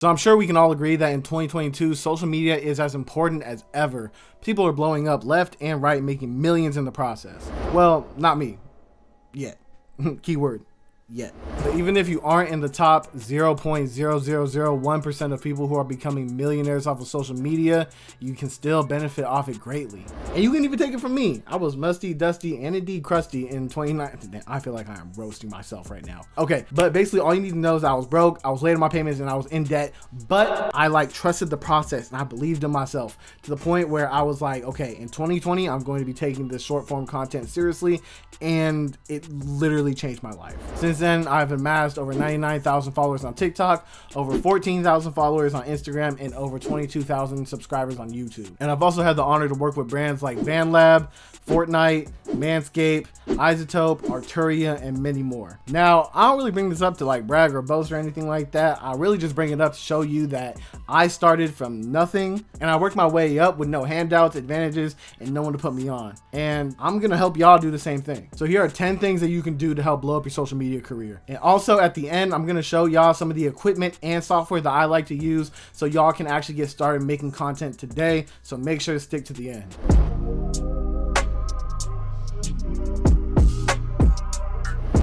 So I'm sure we can all agree that in 2022, social media is as important as ever. People are blowing up left and right, making millions in the process. Well, not me, yet. Keyword, yet. But even if you aren't in the top 0.0001% of people who are becoming millionaires off of social media, you can still benefit off it greatly. And you can even take it from me. I was musty, dusty, and indeed crusty in 2019. I feel like I am roasting myself right now. Okay, but basically all you need to know is I was broke, I was late on my payments, and I was in debt, but I trusted the process and I believed in myself to the point where I was like, okay, in 2020, I'm going to be taking this short form content seriously, and it literally changed my life. Since then, I've amassed over 99,000 followers on TikTok, over 14,000 followers on Instagram, and over 22,000 subscribers on YouTube. And I've also had the honor to work with brands like BandLab, Fortnite, Manscaped, Isotope, Arturia, and many more. Now, I don't really bring this up to brag or boast or anything like that. I really just bring it up to show you that I started from nothing and I worked my way up with no handouts, advantages, and no one to put me on. And I'm gonna help y'all do the same thing. So here are 10 things that you can do to help blow up your social media career. And also at the end, I'm gonna show y'all some of the equipment and software that I like to use so y'all can actually get started making content today. So make sure to stick to the end.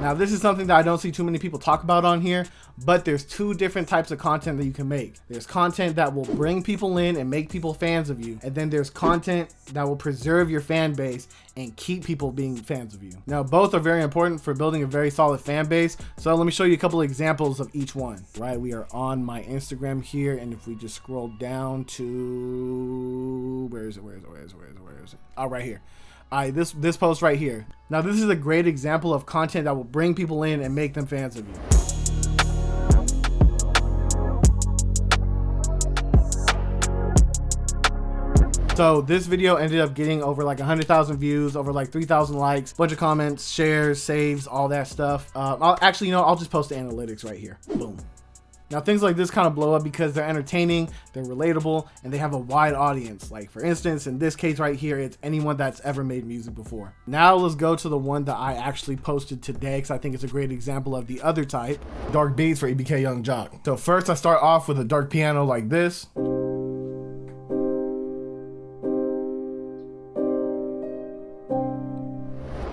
Now, this is something that I don't see too many people talk about on here, but there's two different types of content that you can make. There's content that will bring people in and make people fans of you. And then there's content that will preserve your fan base and keep people being fans of you. Now, both are very important for building a very solid fan base. So let me show you a couple of examples of each one. Right, we are on my Instagram here. And if we just scroll down to, where is it? Oh, right here. All right, this post right here. Now, this is a great example of content that will bring people in and make them fans of you. So this video ended up getting over 100,000 views, over 3,000 likes, bunch of comments, shares, saves, all that stuff. I'll just post the analytics right here. Boom. Now, things like this kind of blow up because they're entertaining, they're relatable, and they have a wide audience. Like, for instance, in this case right here, it's anyone that's ever made music before. Now let's go to the one that I actually posted today because I think it's a great example of the other type. Dark beats for EBK Young Jock. So first I start off with a dark piano like this.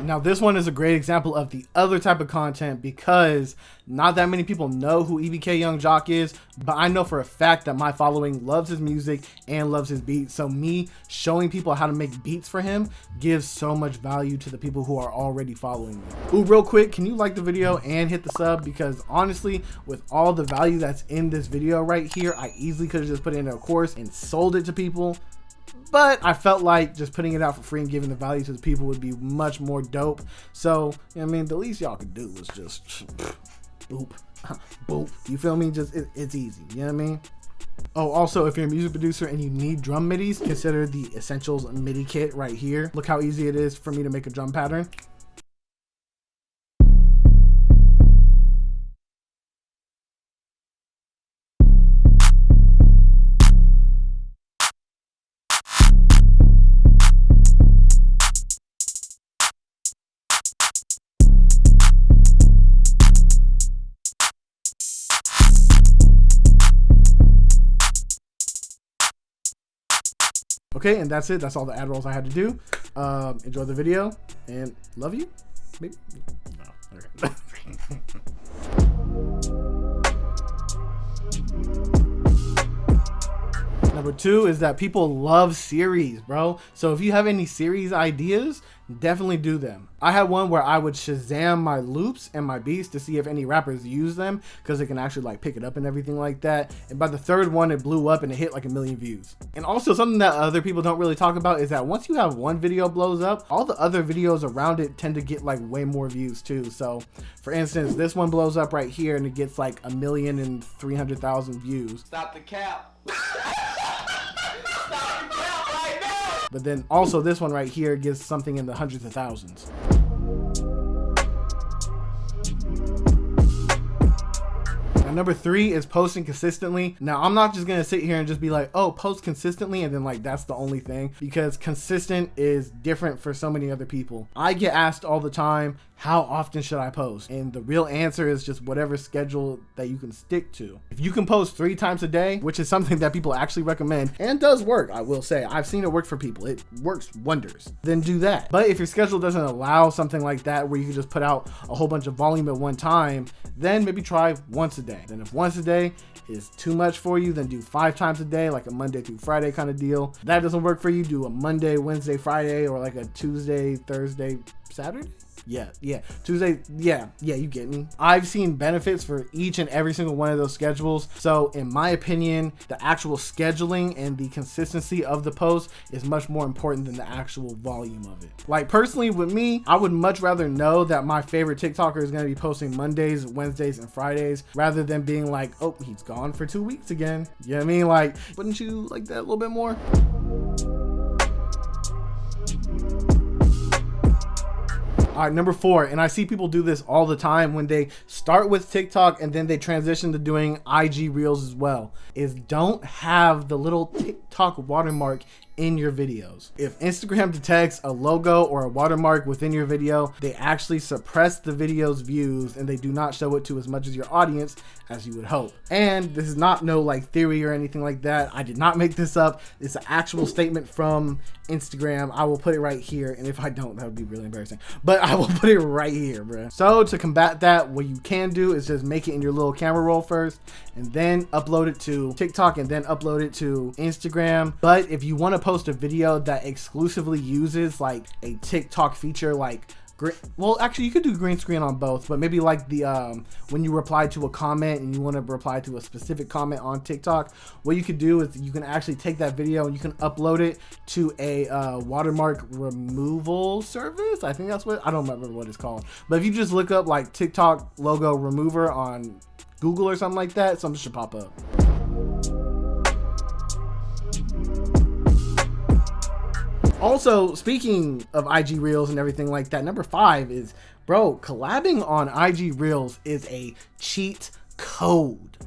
Now, this one is a great example of the other type of content because not that many people know who EBK Young Jock is, but I know for a fact that my following loves his music and loves his beats. So me showing people how to make beats for him gives so much value to the people who are already following me. Ooh, real quick, can you like the video and hit the sub? Because honestly, with all the value that's in this video right here, I easily could have just put it in a course and sold it to people. But I felt like just putting it out for free and giving the value to the people would be much more dope. So, I mean, the least y'all could do is just boop, boop. You feel me? Just, it's easy. You know what I mean? Oh, also, if you're a music producer and you need drum midis, consider the Essentials Midi kit right here. Look how easy it is for me to make a drum pattern. Okay, and that's it. That's all the ad rolls I had to do. Enjoy the video and love you. Maybe. No. Okay. Number two is that people love series, bro. So if you have any series ideas, definitely do them. I had one where I would Shazam my loops and my beats to see if any rappers use them because it can actually pick it up and everything like that. And by the third one, it blew up and it hit 1 million views. And also something that other people don't really talk about is that once you have one video blows up, all the other videos around it tend to get way more views too. So for instance, this one blows up right here and it gets 1,300,000 views. Stop the cap. But then also this one right here gets something in the hundreds of thousands. Now, number three is posting consistently. Now, I'm not just gonna sit here and just be like, oh, post consistently and then that's the only thing, because consistent is different for so many other people. I get asked all the time, how often should I post? And the real answer is just whatever schedule that you can stick to. If you can post 3 times a day, which is something that people actually recommend and does work, I will say, I've seen it work for people. It works wonders. Then do that. But if your schedule doesn't allow something like that, where you can just put out a whole bunch of volume at one time, then maybe try once a day. Then if once a day is too much for you, then do 5 times a day, like a Monday through Friday kind of deal. If that doesn't work for you, do a Monday, Wednesday, Friday, or like a Tuesday, Thursday, Saturday. Tuesday. Yeah, you get me. I've seen benefits for each and every single one of those schedules. So in my opinion, the actual scheduling and the consistency of the post is much more important than the actual volume of it. Like personally with me, I would much rather know that my favorite TikToker is going to be posting Mondays, Wednesdays, and Fridays, rather than being like, oh, he's gone for 2 weeks again. You know what I mean? Like, wouldn't you like that a little bit more? All right, number 4, and I see people do this all the time when they start with TikTok and then they transition to doing IG Reels as well, is don't have the little TikTok watermark in your videos. If Instagram detects a logo or a watermark within your video, they actually suppress the video's views and they do not show it to as much as your audience as you would hope. And this is not no like theory or anything like that. I did not make this up. It's an actual statement from Instagram. I will put it right here, and if I don't, that would be really embarrassing, but I will put it right here, bro. So to combat that, what you can do is just make it in your little camera roll first and then upload it to TikTok and then upload it to Instagram. But if you want to post a video that exclusively uses like a TikTok feature, like well, actually you could do green screen on both, but maybe like the when you reply to a comment and you want to reply to a specific comment on TikTok, what you could do is you can actually take that video and you can upload it to a watermark removal service. I think that's what, I don't remember what it's called, but if you just look up like TikTok logo remover on Google or something like that, something should pop up. Also, speaking of IG Reels and everything like that, number 5 is, bro, collabing on IG Reels is a cheat code.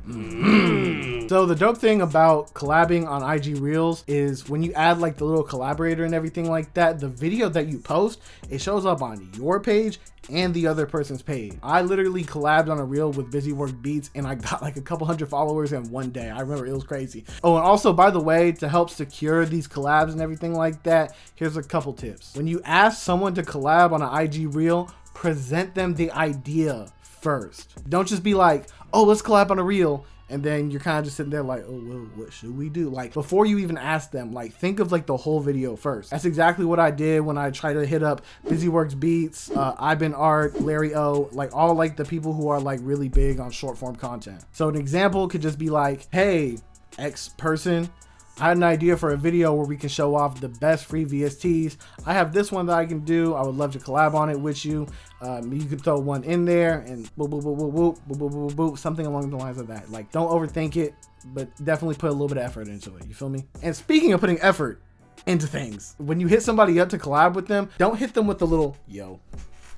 So the dope thing about collabing on IG Reels is when you add like the little collaborator and everything like that, the video that you post, it shows up on your page and the other person's page. I literally collabed on a reel with Busy Work Beats and I got like a couple hundred followers in one day. I remember it was crazy. Oh, and also, by the way, to help secure these collabs and everything like that, here's a couple tips. When you ask someone to collab on an IG reel, present them the idea first. Don't just be like, oh, let's collab on a reel, and then you're kind of just sitting there like, oh, well, what should we do? Like, before you even ask them, like, think of like the whole video first. That's exactly what I did when I tried to hit up Busy Works Beats, I've Been Art, Larry O, like all like the people who are like really big on short form content. So an example could just be like, hey, X person, I had an idea for a video where we can show off the best free VSTs. I have this one that I can do. I would love to collab on it with you. You could throw one in there and boop, boop, boop, boop, boop, boop, boop, boop, boop, something along the lines of that. Like, don't overthink it, but definitely put a little bit of effort into it. You feel me? And speaking of putting effort into things, when you hit somebody up to collab with them, don't hit them with the little yo.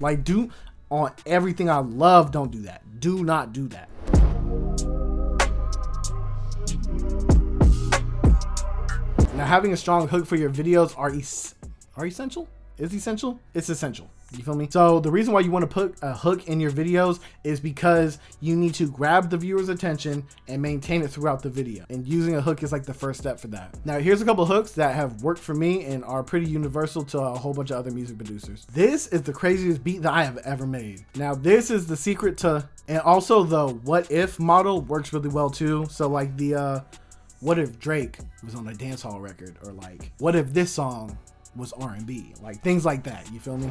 Like, do on everything I love, don't do that. Do not do that. Now, having a strong hook for your videos are essential? Is essential? It's essential. You feel me? So the reason why you want to put a hook in your videos is because you need to grab the viewer's attention and maintain it throughout the video. And using a hook is like the first step for that. Now, here's a couple hooks that have worked for me and are pretty universal to a whole bunch of other music producers. This is the craziest beat that I have ever made. Now, this is the secret to, and also the what if model works really well too. So like the, what if Drake was on a dancehall record, or like, what if this song was R&B, like things like that. You feel me?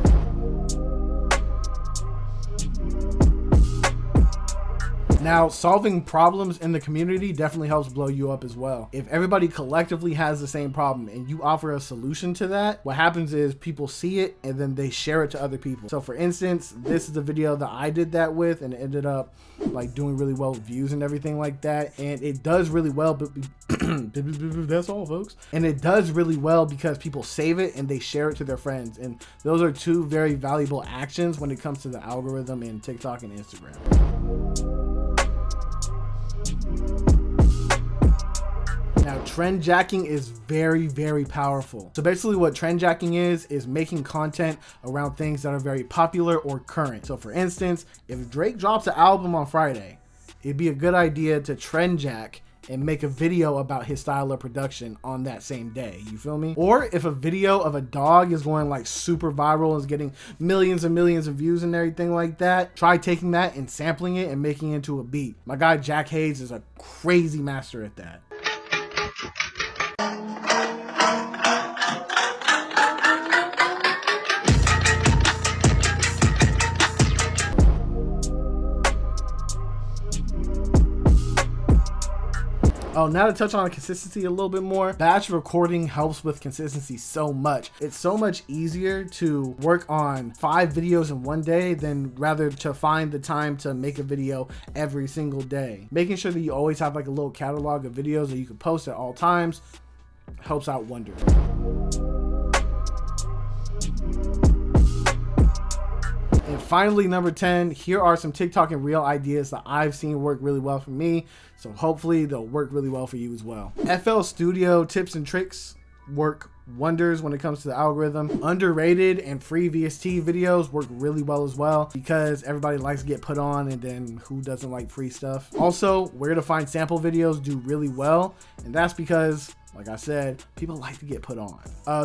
Now, solving problems in the community definitely helps blow you up as well. If everybody collectively has the same problem and you offer a solution to that, what happens is people see it and then they share it to other people. So for instance, this is the video that I did that with, and it ended up like doing really well with views and everything like that. And it does really well, but that's all, folks. And it does really well because people save it and they share it to their friends. And those are two very valuable actions when it comes to the algorithm in TikTok and Instagram. Now, trend jacking is very, very powerful. So basically what trend jacking is making content around things that are very popular or current. So for instance, if Drake drops an album on Friday, it'd be a good idea to trend jack and make a video about his style of production on that same day. You feel me? Or if a video of a dog is going like super viral and is getting millions and millions of views and everything like that, try taking that and sampling it and making it into a beat. My guy Jack Hayes is a crazy master at that. Oh, now to touch on consistency a little bit more, batch recording helps with consistency so much. It's so much easier to work on 5 videos in one day than rather to find the time to make a video every single day. Making sure that you always have like a little catalog of videos that you can post at all times helps out wonders. And finally, number 10, here are some TikTok and Reel ideas that I've seen work really well for me. So hopefully they'll work really well for you as well. FL Studio tips and tricks work wonders when it comes to the algorithm. Underrated and free VST videos work really well as well because everybody likes to get put on, and then who doesn't like free stuff? Also, where to find sample videos do really well, and that's because, like I said, people like to get put on.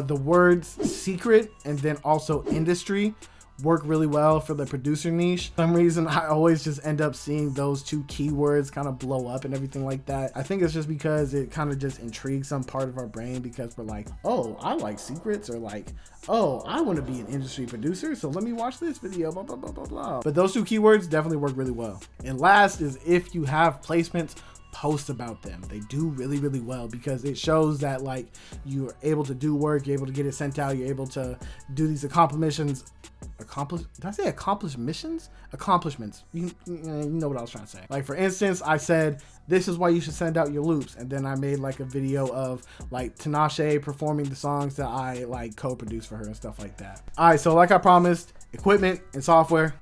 The words secret and then also industry work really well for the producer niche. For some reason, I always just end up seeing those 2 keywords kind of blow up and everything like that. I think it's just because it kind of just intrigues some part of our brain because we're like, oh, I like secrets, or like, oh, I want to be an industry producer, so let me watch this video, blah, blah, blah, blah, blah. But those 2 keywords definitely work really well. And last is if you have placements, post about them. They do really, really well because it shows that like you're able to do work, you're able to get it sent out, you're able to do these accomplishments. Did I say accomplishments? Accomplishments. You know what I was trying to say. Like for instance, I said, this is why you should send out your loops. And then I made like a video of like Tinashe performing the songs that I like co-produced for her and stuff like that. All right, so like I promised, equipment and software.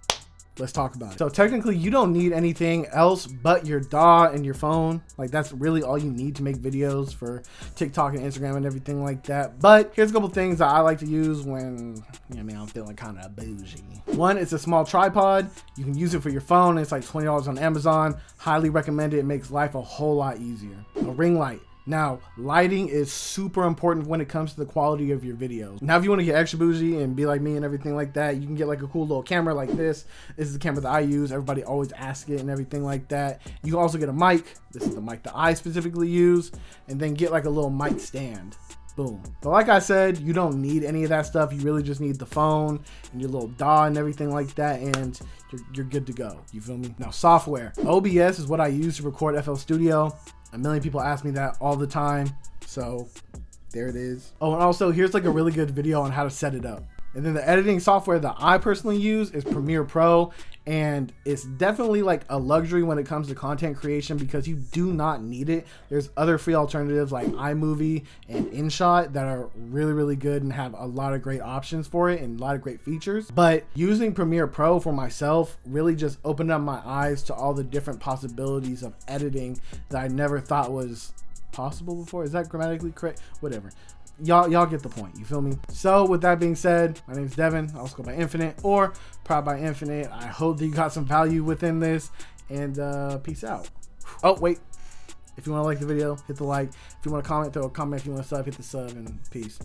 Let's talk about it. So technically you don't need anything else but your DAW and your phone. Like that's really all you need to make videos for TikTok and Instagram and everything like that. But here's a couple things that I like to use when, I'm feeling kind of bougie. One, it's a small tripod. You can use it for your phone. It's like $20 on Amazon. Highly recommend it. It makes life a whole lot easier. A ring light. Now, lighting is super important when it comes to the quality of your videos. Now, if you want to get extra bougie and be like me and everything like that, you can get like a cool little camera like this. This is the camera that I use. Everybody always asks it and everything like that. You can also get a mic. This is the mic that I specifically use. And then get like a little mic stand. Boom. But like I said, you don't need any of that stuff. You really just need the phone and your little DAW and everything like that, and you're good to go. You feel me? Now, software. OBS is what I use to record FL Studio. A million people ask me that all the time, so there it is. Oh, and also here's like a really good video on how to set it up. And then the editing software that I personally use is Premiere Pro, and it's definitely like a luxury when it comes to content creation because you do not need it. There's other free alternatives like iMovie and InShot that are really, really good and have a lot of great options for it and a lot of great features. But using Premiere Pro for myself really just opened up my eyes to all the different possibilities of editing that I never thought was possible before. Is that grammatically correct? Whatever. Y'all get the point. You feel me? So with that being said, my name is Devin. I also go by Infinite or Proud by Infinite. I hope that you got some value within this, and peace out. Oh, wait. If you want to like the video, hit the like. If you want to comment, throw a comment. If you want to sub, hit the sub, and peace.